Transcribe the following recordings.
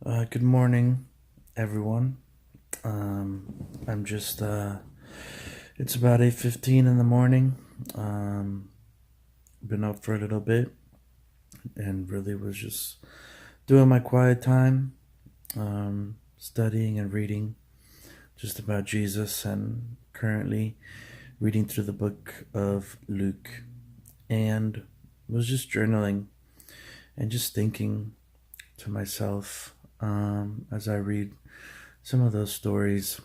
Good morning, everyone. I'm just it's about 8:15 in the morning. Been up for a little bit and really was just doing my quiet time, studying and reading just about Jesus, and currently reading through the book of Luke, and was just journaling and just thinking to myself as I read some of those stories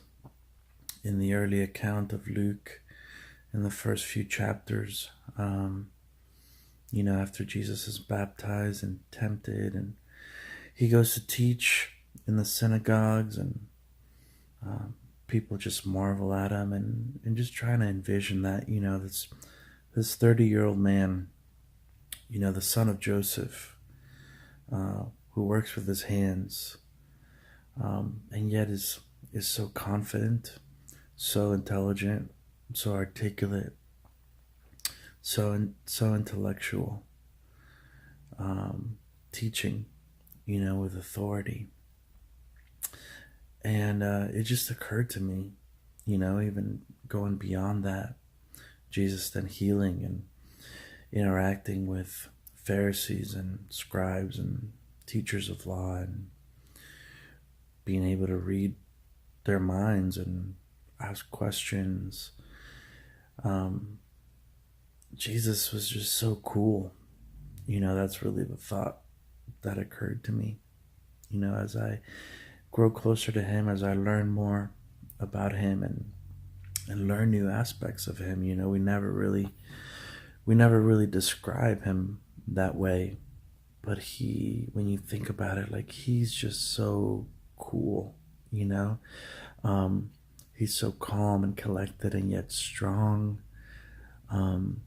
in the early account of Luke in the first few chapters. After Jesus is baptized and tempted, and he goes to teach in the synagogues, and um, people just marvel at him, and just trying to envision that, this 30-year-old man, the son of Joseph, who works with his hands, and yet is so confident, so intelligent, so articulate, so intellectual, teaching, with authority. And it just occurred to me, even going beyond that, Jesus then healing and interacting with Pharisees and scribes and teachers of law, and being able to read their minds and ask questions. Um, Jesus was just so cool. That's really the thought that occurred to me. As I grow closer to him, as I learn more about him, and learn new aspects of him. We never really describe him that way, but when you think about it, like, he's just so cool. you know um he's so calm and collected and yet strong. um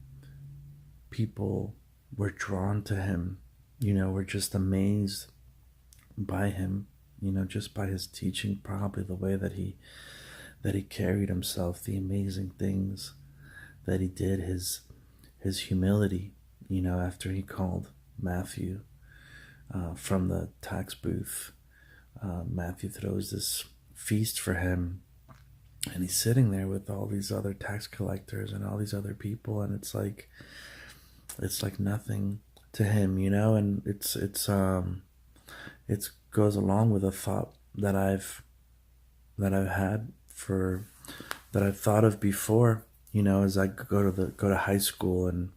People were drawn to him, were just amazed by him, just by his teaching, probably the way that he carried himself, the amazing things that he did, his humility, after he called Matthew from the tax booth. Matthew throws this feast for him, and he's sitting there with all these other tax collectors and all these other people, and it's like nothing to him, and it goes along with a thought that I've had for that I've thought of before, as I go to high school and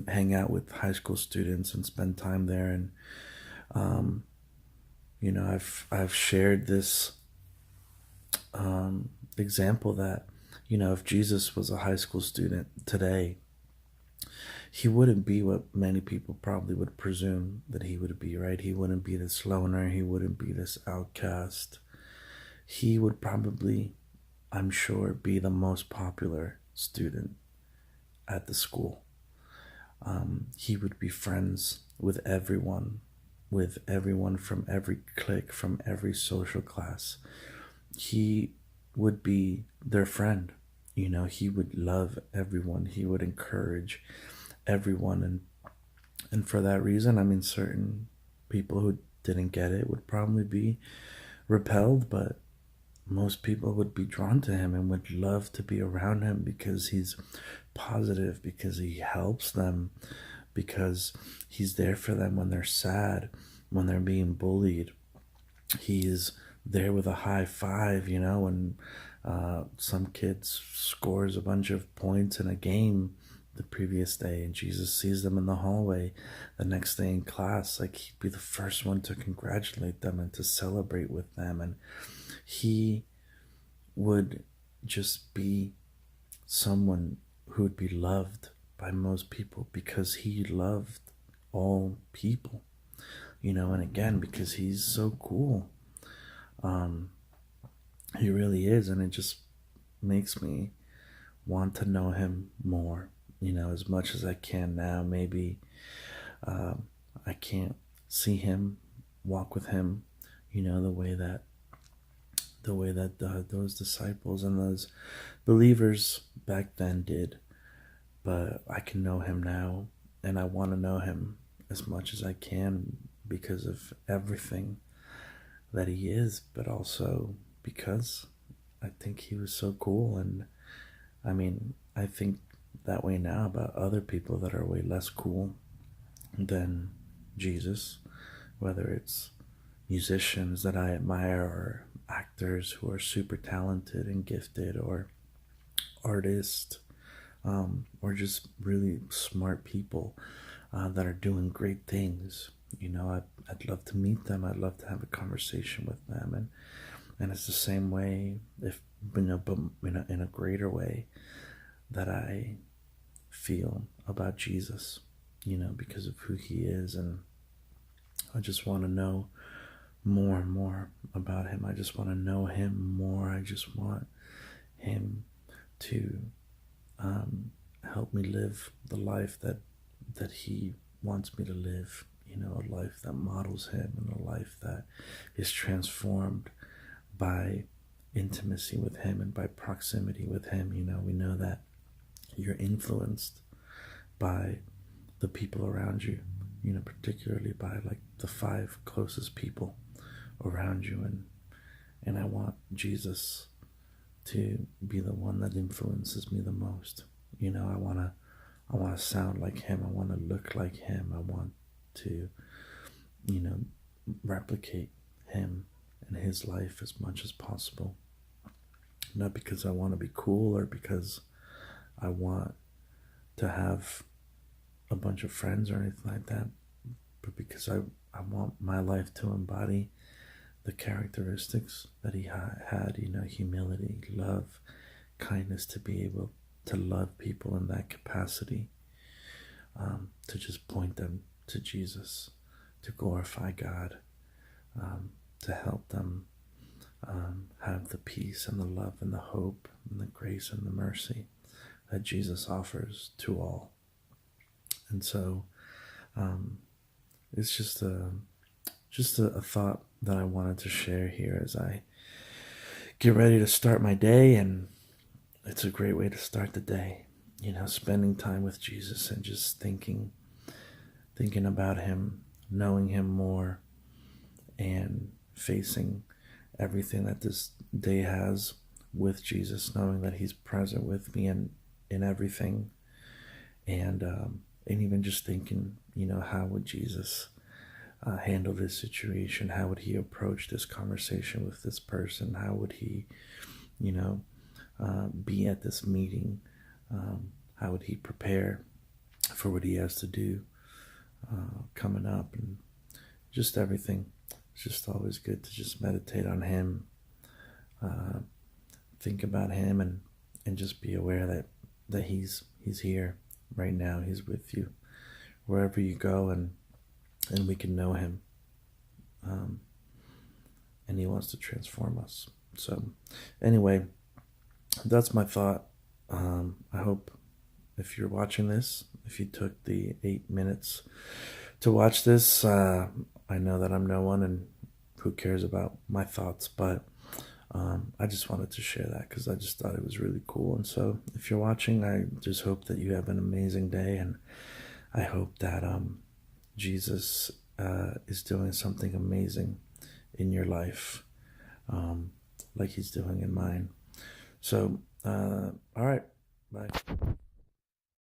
hang out with high school students and spend time there. And um, I've shared this example that, if Jesus was a high school student today, he wouldn't be what many people probably would presume that he would be, right? He wouldn't be this loner, he wouldn't be this outcast. He would probably, I'm sure, be the most popular student at the school. He would be friends with everyone from every clique, from every social class. He would be their friend. He would love everyone. He would encourage everyone. And for that reason, I mean, certain people who didn't get it would probably be repelled, but most people would be drawn to him and would love to be around him because he's positive, because he helps them, because he's there for them when they're sad, when they're being bullied. He's there with a high five, when some kid scores a bunch of points in a game the previous day, and Jesus sees them in the hallway the next day in class. Like, he'd be the first one to congratulate them and to celebrate with them. And he would just be someone who would be loved by most people because he loved all people, and again, because he's so cool. Um, he really is, and it just makes me want to know him more, as much as I can now. Maybe um, I can't see him, walk with him, the way that those disciples and those believers back then did, but I can know him now, and I want to know him as much as I can because of everything that he is, but also because I think he was so cool. And I mean, I think that way now about other people that are way less cool than Jesus, whether it's musicians that I admire, or actors who are super talented and gifted, or artists, or just really smart people that are doing great things. I'd love to meet them. I'd love to have a conversation with them, and it's the same way, if but in a greater way, that I feel about Jesus. Because of who he is, and I just want to know more and more about him. I just want to know him more. I just want him to help me live the life that he wants me to live. A life that models him, and a life that is transformed by intimacy with him and by proximity with him. We know that you're influenced by the people around you, particularly by like the 5 closest people around you. And I want Jesus to be the one that influences me the most. I want to sound like him. I want to look like him. I want to, replicate him and his life as much as possible. Not because I want to be cool, or because I want to have a bunch of friends or anything like that, but because I want my life to embody the characteristics that he had, humility, love, kindness, to be able to love people in that capacity, to just point them to Jesus, to glorify God, to help them have the peace and the love and the hope and the grace and the mercy that Jesus offers to all. And so it's just a thought that I wanted to share here as I get ready to start my day. And it's a great way to start the day, spending time with Jesus and just thinking about him, knowing him more, and facing everything that this day has with Jesus, knowing that he's present with me in everything. And even just thinking, how would Jesus handle this situation? How would he approach this conversation with this person? How would he, be at this meeting? How would he prepare for what he has to do coming up? And just everything. It's just always good to just meditate on him, think about him, and just be aware that he's here right now. He's with you wherever you go, and we can know him, and he wants to transform us. So anyway, that's my thought. I hope, if you're watching this, if you took the 8 minutes to watch this, I know that I'm no one, and who cares about my thoughts, but I just wanted to share that because I just thought it was really cool. And so if you're watching, I just hope that you have an amazing day, and I hope that Jesus is doing something amazing in your life, like he's doing in mine. So all right, bye.